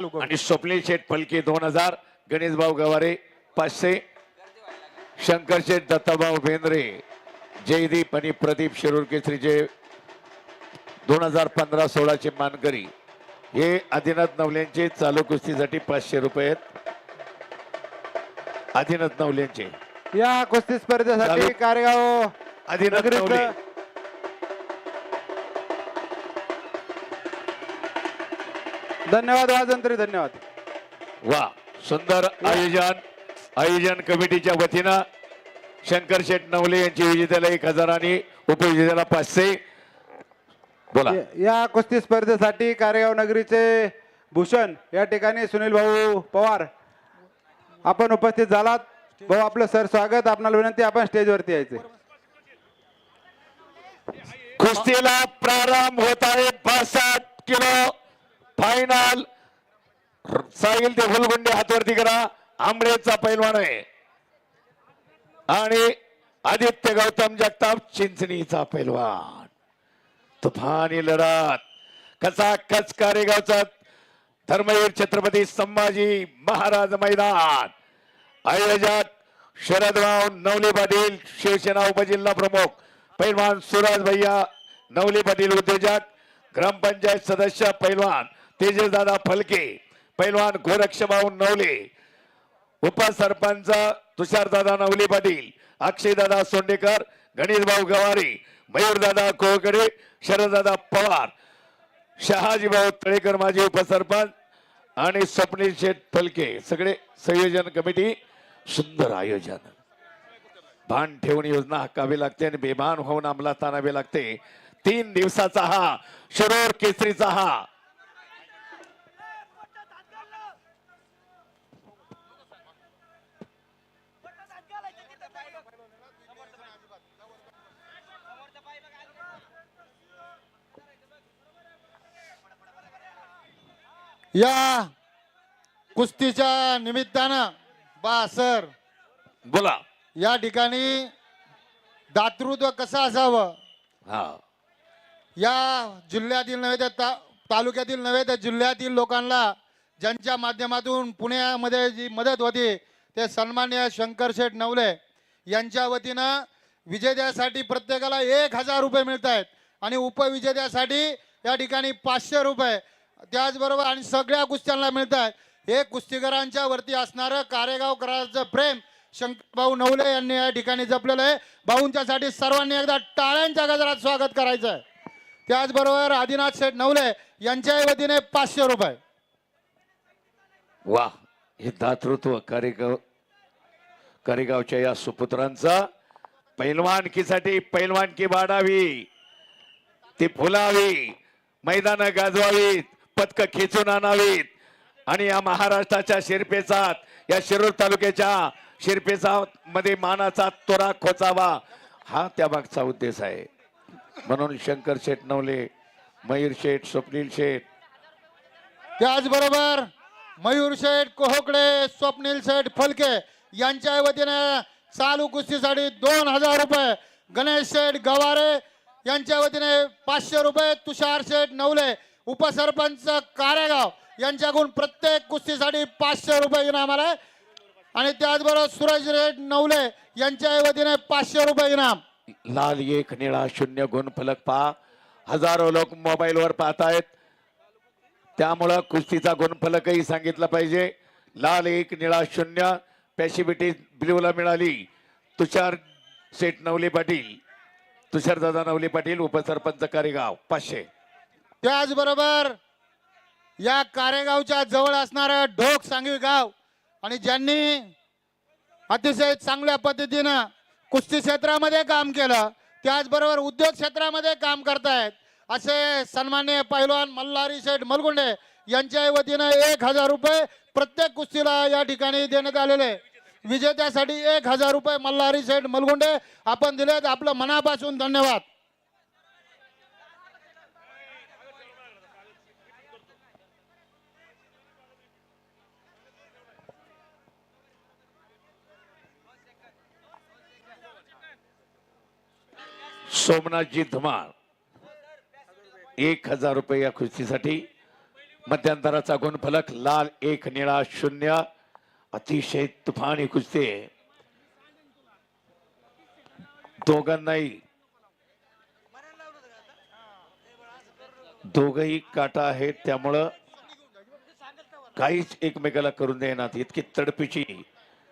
आणि स्वप्नील शेठ फलके 2000, गणेशभाऊ गवारे 500, शंकर शेठ दत्ताभाऊ बेंद्रे, जयदीप आणि प्रदीप शिरूर केसरीचे 2015-16 चे मानकरी हे आदिनाथ नवलेंचे चालू कुस्तीसाठी 500 रुपये आहेत. आदिनाथ नवलेंचे या कुस्ती स्पर्धेसाठी कारेगाव आदिनाथ नवले धन्यवाद. वाजंत्री धन्यवाद. वा सुंदर आयोजन कमिटीच्या वतीनं शंकर शेठ नवले यांची विजेत्याला 1000 आणि उपविजेत्याला 500. बोला. या कुस्ती स्पर्धेसाठी कारेगाव नगरीचे भूषण या ठिकाणी सुनील भाऊ पवार आपण उपस्थित झालात. भाऊ आपलं सर स्वागत. आपणाला विनंती आपण स्टेजवरती यायचे. कुस्तीला प्रारंभ होत आहे. 65 किलो फायनल. साहिल ते हुलगुंडे हातवरती करा. आंबळेचा पैलवान आहे आणि आदित्य गौतम जगताप चिंचणीचा पैलवान. तुफानी लढत कसा कच कारेगावचा धर्मवीर छत्रपती संभाजी महाराज मैदान. आयोजक शरदराव नवले पाटील शिवसेना उपजिल्हा प्रमुख, पैलवान सुराज भैया नवले पाटील उद्योजक, ग्रामपंचायत सदस्य पैलवान तेजसदादा फलके, पैलवान गोरक्षभाऊ नवले, उपसरपंच तुषारदादा नवले पाटील, अक्षयदादा सोंडेकर, गणेशभाऊ गवारी, मयूरदादा कोळकडे, शरददादा पवार, शहाजीभाऊ तळेकर माजी उपसरपंच आणि स्वप्नील शेठ फलके सगळे संयोजन कमिटी. सुंदर आयोजन. भान ठेवून योजना हाकावी लागते आणि बेभान होऊन अंमलात आणावी लागते. 3 दिवसाचा हा शिरूर केसरीचा हा या कुस्तीच्या निमित्तानं सर बोला. या ठिकाणी दातृत्व कसं असावं हा या जिल्ह्यातील नव्हे तर तालुक्यातील नव्हे तर जिल्ह्यातील लोकांना ज्यांच्या माध्यमातून पुण्यामध्ये जी मदत होती ते सन्मान्य शंकर शेठ नवले यांच्या वतीनं विजेत्यासाठी प्रत्येकाला 1000 रुपये मिळत आहेत आणि उपविजेत्यासाठी या ठिकाणी 500 रुपये त्याचबरोबर आणि सगळ्या कुस्त्यांना मिळत आहेत. हे कुस्तीगरांच्या वरती असणारं कारेगावकरांचं प्रेम शंकरभाऊ नवले यांनी या ठिकाणी जपलेलं आहे. भाऊंच्यासाठी सर्वांनी एकदा टाळ्यांच्या गजरात स्वागत करायचं आहे. त्याचबरोबर आदिनाथ शेठ नवले यांच्या वतीने 500 रुपये. वा हे दातृत्व कारेगावच्या या सुपुत्रांचा पैलवानकीसाठी पैलवानकी वाढावी, ती फुलावी, मैदान गाजवावीत, पदक खेचून आणावीत आणि या महाराष्ट्राच्या शिरपेचात या शिरूर तालुक्याच्या शिरपेचा मध्ये मानाचा तोरा खोचावा हा त्या मागचा उद्देश आहे. म्हणून शंकर शेठ नवले, मयूर शेठ, स्वप्नील शेठ, त्याचबरोबर मयूर शेठ कोहकडे, स्वप्नील शेठ फलके यांच्या वतीने चालू कुस्तीसाठी 2000 रुपये. गणेश शेठ गवारे यांच्या वतीने 500 रुपये. तुषार शेठ नवले उपसरपंच कारेगाव यांच्याकडून प्रत्येक कुस्तीसाठी 500 रुपये इनाम आलाय आणि त्याचबरोबर सूरज शेठ नवले यांच्या वतीने 500 रुपये इनाम. लाल 1 निळा 0 गुणफलक पहा. हजारो लोक मोबाईलवर पाहतायत त्यामुळं कुस्तीचा गुणफलकही सांगितला पाहिजे. लाल 1 निळा 0 पॅसिफिटी ब्ल्यूला मिळाली तुषार शेठ नवले पाटील, तुषारदादा नवले पाटील उपसरपंच कारेगाव 500. त्याचबरोबर या कारेगावच्या जवळ असणारं ढोक सांगवी गाव आणि ज्यांनी अतिशय चांगल्या पद्धतीनं कुस्ती क्षेत्रामध्ये काम केलं त्याचबरोबर उद्योग क्षेत्रामध्ये काम करतायत असे सन्माननीय पैलवान मल्हारी शेठ मलगुंडे यांच्या वतीनं 1000 रुपये प्रत्येक कुस्तीला या ठिकाणी देण्यात आलेले. विजेत्यासाठी 1000 रुपये मल्हारी शेठ मलगुंडे आपण दिलेत. आपलं मनापासून धन्यवाद. सोमनाथजी धुमाळ 1000 रुपये या कुस्तीसाठी. मध्यंतराचा गुणफलक लाल 1 निळा 0. अतिशय तुफानी कुस्ती आहे. दोघांनाही दोघही काटा आहेत, त्यामुळं काहीच एकमेकाला करून देणार इतकी तडपीची.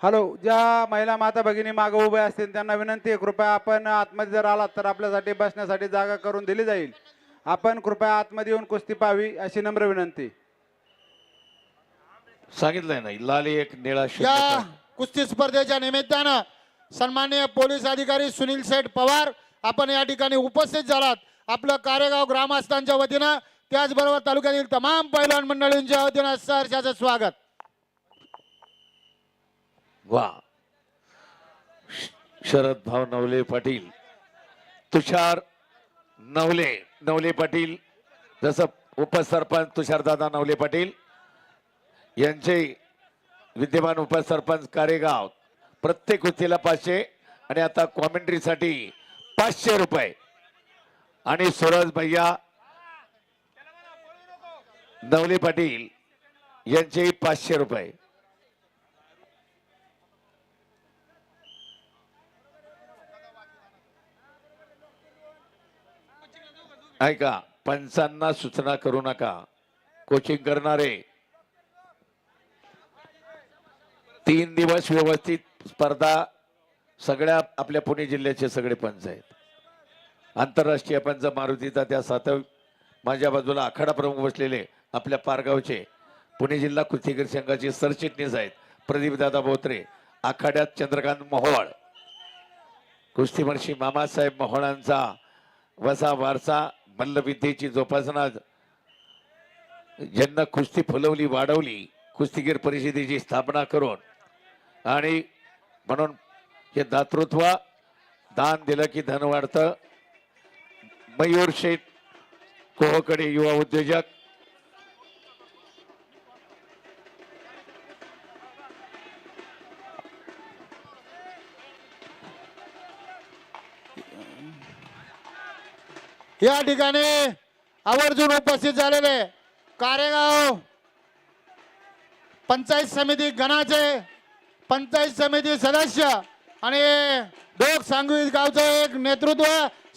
हॅलो, ज्या महिला माता भगिनी मागे उभे असतील त्यांना विनंती आहे, कृपया आपण आतमध्ये जर आलात तर आपल्यासाठी बसण्यासाठी जागा करून दिली जाईल. आपण कृपया आतमध्ये येऊन कुस्ती पाहावी अशी नम्र विनंती. सांगितलंय ना, लाल 1 निळा या 0. कुस्ती स्पर्धेच्या निमित्तानं सन्माननीय पोलीस अधिकारी सुनील शेठ पवार आपण या ठिकाणी उपस्थित झालात. आपलं कारेगाव ग्रामस्थांच्या वतीनं त्याचबरोबर तालुक्यातील तमाम पैलवान मंडळींच्या वतीनं सहर्षाचं स्वागत. वा, शरद भाऊ नवले पाटील, तुषार नवले पाटील, जसं उपसरपंच तुषारदादा नवले पाटील यांचे विद्यमान उपसरपंच कारेगाव, प्रत्येक कुस्तीला 500 आणि आता कॉमेंट्रीसाठी 500 रुपये. आणि सूरज भैया नवले पाटील यांचे 500 रुपये. ऐका, पंचांना सूचना करू नका. कोचिंग करणारे 3 दिवस व्यवस्थित स्पर्धा, सगळ्या आपल्या पुणे जिल्ह्याचे सगळे पंच आहेत. आंतरराष्ट्रीय पंच मारुतीचा त्या सातव माझ्या बाजूला आखाडा प्रमुख बसलेले आपल्या पारगावचे पुणे जिल्हा कुस्तीगीर संघाचे सरचिटणीस आहेत प्रदीप दादा बोत्रे. आखाड्यात चंद्रकांत मोहोळ, कुस्तीमर्षी मामासाहेब मोहोळांचा वसा वारसा, मल्लविद्येची जोपासना, ज्यांना कुस्ती फुलवली वाढवली, कुस्तीगीर परिषदेची स्थापना करून, आणि म्हणून हे दातृत्व, दान दिलं की धन वाढतं. मयूर शेठ कोहकडे युवा उद्योजक, या ठिकाणी आवर्जून उपस्थित झालेले कारेगाव पंचायत समिती गणाचे पंचायत समिती सदस्य आणि डोक सांगवी गावचे एक नेतृत्व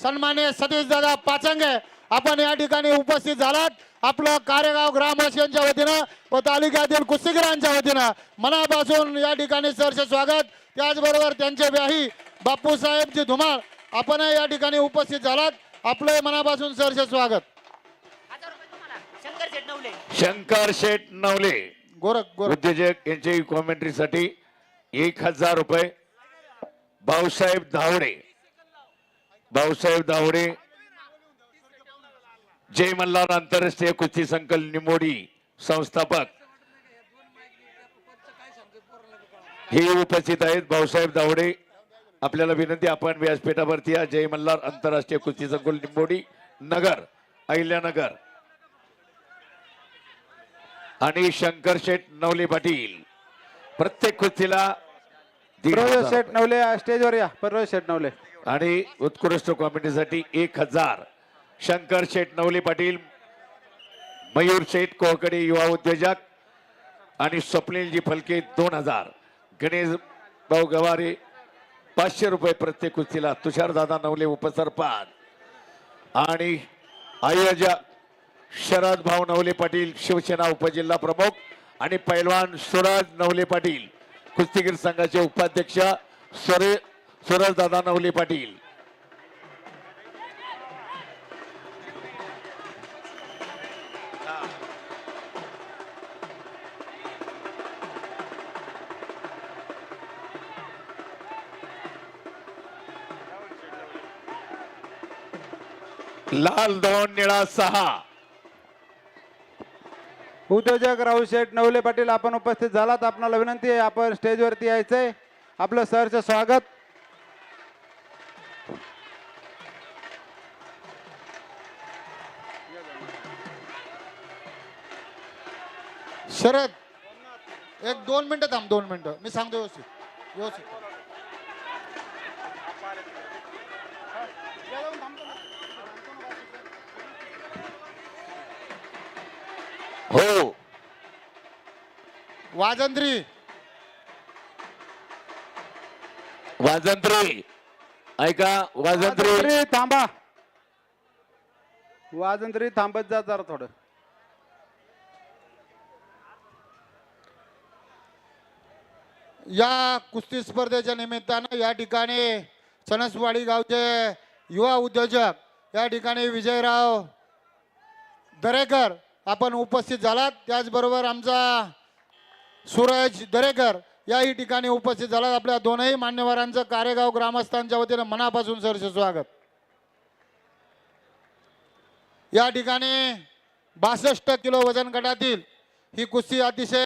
सन्मान्य सतीश दादा पाचंगे आपण या ठिकाणी उपस्थित झालात. आपलं कारेगाव ग्रामवासियांच्या वतीनं व तालुक्यातील कुस्तीगीरांच्या वतीनं मनापासून या ठिकाणी सहर्ष स्वागत. त्याचबरोबर त्यांचे व्याही बापूसाहेबजी धुमाळ आपण या ठिकाणी उपस्थित झालात. आपलं मनापासून सहर्ष स्वागत. शंकर शेठ नवले गोरख उद्योजक यांचे कॉमेंट्रीसाठी 1000 रुपये. भाऊसाहेब धावडे जय मल्हार आंतरराष्ट्रीय कुस्ती संकल निमोडी संस्थापक हे उपस्थित आहेत. भाऊसाहेब धावडे, आपल्याला विनंती, आपण व्यासपीठावरती या. जय मल्हार आंतरराष्ट्रीय कुस्ती संकुल निंबोडी नगर, अहिल्यानगर. आणि शंकर शेठ नवले पाटील, प्रत्येक कुस्तीला प्रवेश शेठ नवले स्टेजवर या. प्रवेश शेठ नवले. आणि उत्कृष्ट कॉमेडीसाठी 1000 शंकर शेठ नवले पाटील, मयूर शेठ कोहकडे युवा उद्योजक आणि स्वप्नीलजी फलके 2000. गणेश भाऊ गवारे 500 रुपये प्रत्येक कुस्तीला. तुषारदादा नवले उपसरपंच आणि आयोजक शरद भाऊ नवले पाटील शिवसेना उपजिल्हा प्रमुख आणि पैलवान सूरज नवले पाटील कुस्तीगीर संघाचे उपाध्यक्ष सूरजदादा नवले पाटील. लाल 2 निळा 6. उद्योजक राहुल शेठ नवले पाटील आपण उपस्थित झालात. आपणाला विनंती आहे, आपण स्टेजवरती यायचंय. आपलं सहर्ष स्वागत. शरद, एक 2 मिनिटं थांब. 2 मिनिटं मी सांगतो व्यवस्थित. हो, वाजंत्री वाजंत्री ऐका वाजंत्री वाजंत्री थांबा. वाजंत्री थांबत जा जरा थोडं. या कुस्ती स्पर्धेच्या निमित्तानं या ठिकाणी सणसवाडी गावचे युवा उद्योजक या ठिकाणी विजयराव दरेकर आपण उपस्थित झालात. त्याचबरोबर आमचा सूरज दरेकर याही ठिकाणी उपस्थित झालात. आपल्या दोनही मान्यवरांचं कारेगाव ग्रामस्थांच्या वतीनं मनापासून सहर्ष स्वागत. या ठिकाणी 62 किलो वजन गटातील ही कुस्ती अतिशय